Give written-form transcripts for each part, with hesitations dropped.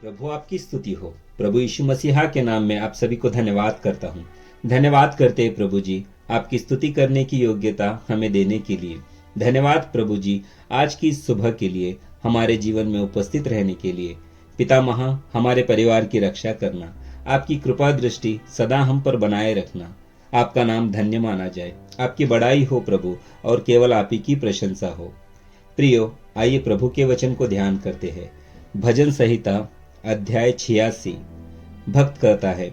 प्रभु आपकी स्तुति हो। प्रभु यीशु मसीहा के नाम में आप सभी को धन्यवाद करता हूँ। धन्यवाद करते हैं प्रभु जी, आपकी स्तुति करने की योग्यता हमें देने के लिए। धन्यवाद प्रभु जी, आज की इस सुबह के लिए, हमारे जीवन में उपस्थित रहने के लिए। पिता महा, हमारे परिवार की रक्षा करना, आपकी कृपा दृष्टि सदा हम पर बनाए रखना। आपका नाम धन्य माना जाए, आपकी बड़ाई हो प्रभु, और केवल आप ही की प्रशंसा हो। प्रियो, आइए प्रभु के वचन को ध्यान करते हैं। भजन संहिता अध्याय 86। भक्त कहता है,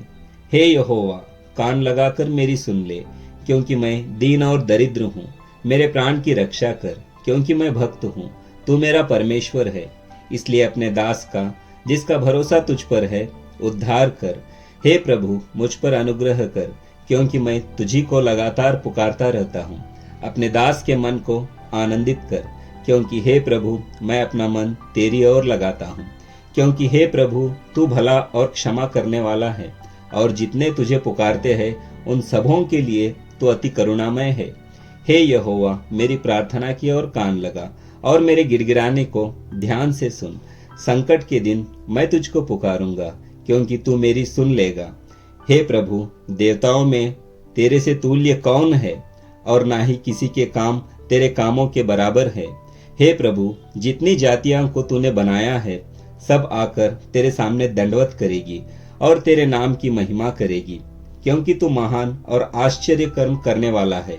हे यहोवा, कान लगाकर मेरी सुन ले, क्योंकि मैं दीन और दरिद्र हूँ। मेरे प्राण की रक्षा कर, क्योंकि मैं भक्त हूँ। तू मेरा परमेश्वर है, इसलिए अपने दास का, जिसका भरोसा तुझ पर है, उद्धार कर। हे प्रभु, मुझ पर अनुग्रह कर, क्योंकि मैं तुझी को लगातार पुकारता रहता हूँ। अपने दास के मन को आनंदित कर, क्योंकि हे प्रभु, मैं अपना मन तेरी ओर लगाता हूँ। क्योंकि हे प्रभु, तू भला और क्षमा करने वाला है, और जितने तुझे पुकारते हैं उन सबों के लिए तू अति करुणामय है। हे यहोवा, मेरी प्रार्थना की ओर कान लगा, और मेरे गिड़गिड़ाने को ध्यान से सुन। संकट के दिन मैं तुझको पुकारूंगा, क्योंकि तू मेरी सुन लेगा। हे प्रभु, देवताओं में तेरे से तुल्य कौन है, और ना ही किसी के काम तेरे कामों के बराबर है। हे प्रभु, जितनी जातियां को तूने बनाया है, सब आकर तेरे सामने दंडवत करेगी और तेरे नाम की महिमा करेगी, क्योंकि तू महान और आश्चर्य कर्म करने वाला है।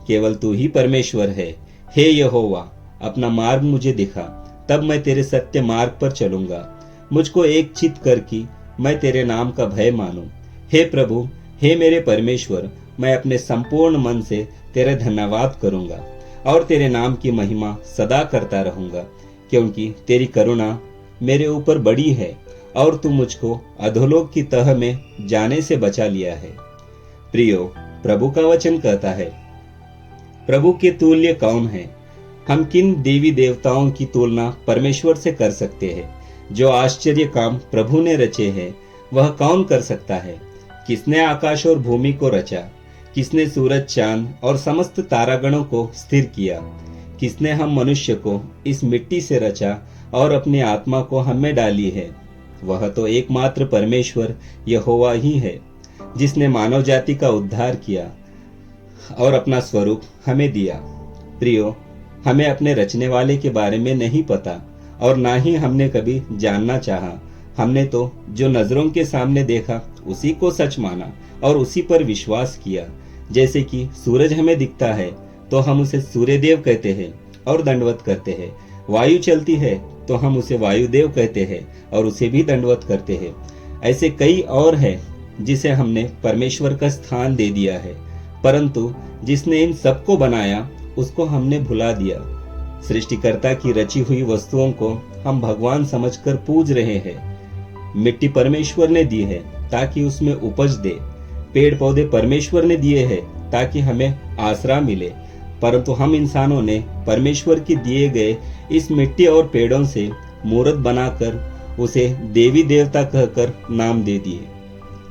केवल तू ही परमेश्वर है। हे यहोवा, अपना मार्ग मुझे दिखा, तब मैं तेरे सत्य मार्ग पर चलूंगा। मुझको एक चित कर कि मैं तेरे नाम का भय मानूं। हे प्रभु, हे मेरे परमेश्वर, मैं अपने संपूर्ण मन से तेरा धन्यवाद करूंगा और तेरे नाम की महिमा सदा करता रहूंगा, क्योंकि तेरी करुणा मेरे ऊपर बड़ी है, और तू मुझको अधोलोक की तह में जाने से बचा लिया है। प्रियो, प्रभु का वचन कहता है, प्रभु के तुल्य कौन है? हम किन देवी देवताओं की तुलना परमेश्वर से कर सकते हैं? जो आश्चर्य काम प्रभु ने रचे हैं, वह कौन कर सकता है? किसने आकाश और भूमि को रचा? किसने सूरज, चांद और समस्त तारागणों को स्थिर किया? किसने हम मनुष्य को इस मिट्टी से रचा और अपनी आत्मा को हम में डाली है? वह तो एकमात्र परमेश्वर यहोवा ही है, जिसने मानव जाति का उद्धार किया और अपना स्वरूप हमें दिया। प्रियो, हमें अपने रचने वाले के बारे में नहीं पता, और ना ही हमने कभी जानना चाहा। हमने तो जो नजरों के सामने देखा उसी को सच माना और उसी पर विश्वास किया। जैसे कि सूरज हमें दिखता है तो हम उसे सूर्यदेव कहते हैं और दंडवत करते हैं। वायु चलती है तो हम उसे वायुदेव कहते हैं और उसे भी दंडवत करते हैं। ऐसे कई और है जिसे हमने परमेश्वर का स्थान दे दिया है, परंतु जिसने इन सबको बनाया उसको हमने भुला दिया। सृष्टिकर्ता की रची हुई वस्तुओं को हम भगवान समझकर पूज रहे हैं। मिट्टी परमेश्वर ने दी है ताकि उसमें उपज दे। पेड़ पौधे परमेश्वर ने दिए हैं ताकि हमें आसरा मिले, परंतु हम इंसानों ने परमेश्वर के दिए गए इस मिट्टी और पेड़ों से मूर्त बनाकर उसे देवी देवता कहकर नाम दे दिए,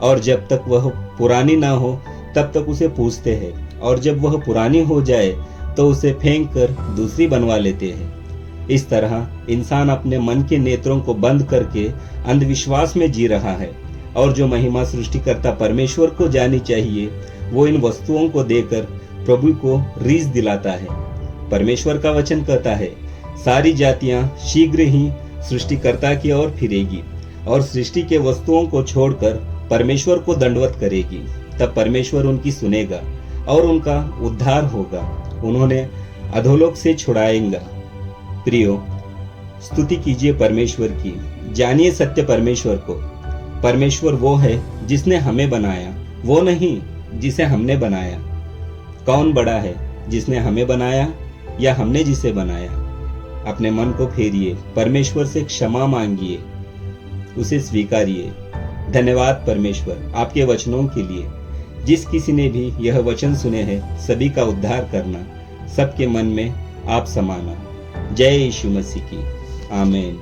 और जब तक वह पुरानी ना हो तब तक उसे पूजते हैं, और जब वह पुरानी हो जाए तो उसे फेंक कर दूसरी बनवा लेते हैं। इस तरह इंसान अपने मन के नेत्रों को बंद करके अंधविश्वास में जी रहा है, और जो महिमा सृष्टिकर्ता परमेश्वर को जानी चाहिए वो इन वस्तुओं को देकर प्रभु को रीस दिलाता है। परमेश्वर का वचन कहता है, सारी जातियां शीघ्र ही सृष्टिकर्ता की ओर फिरेगी और सृष्टि के वस्तुओं को छोड़कर परमेश्वर को दंडवत करेगी। तब परमेश्वर उनकी सुनेगा और उनका उद्धार होगा। उन्होंने अधोलोक से छुड़ाएंगा। प्रियो, स्तुति कीजिए परमेश्वर की, जानिए सत्य परमेश्वर को। परमेश्वर वो है जिसने हमें बनाया, वो नहीं जिसे हमने बनाया। कौन बड़ा है, जिसने हमें बनाया या हमने जिसे बनाया? अपने मन को फेरिए, परमेश्वर से क्षमा मांगिए, उसे स्वीकारिए। धन्यवाद परमेश्वर आपके वचनों के लिए। जिस किसी ने भी यह वचन सुने हैं, सभी का उद्धार करना, सबके मन में आप समाना। जय यीशु मसीह की। आमीन।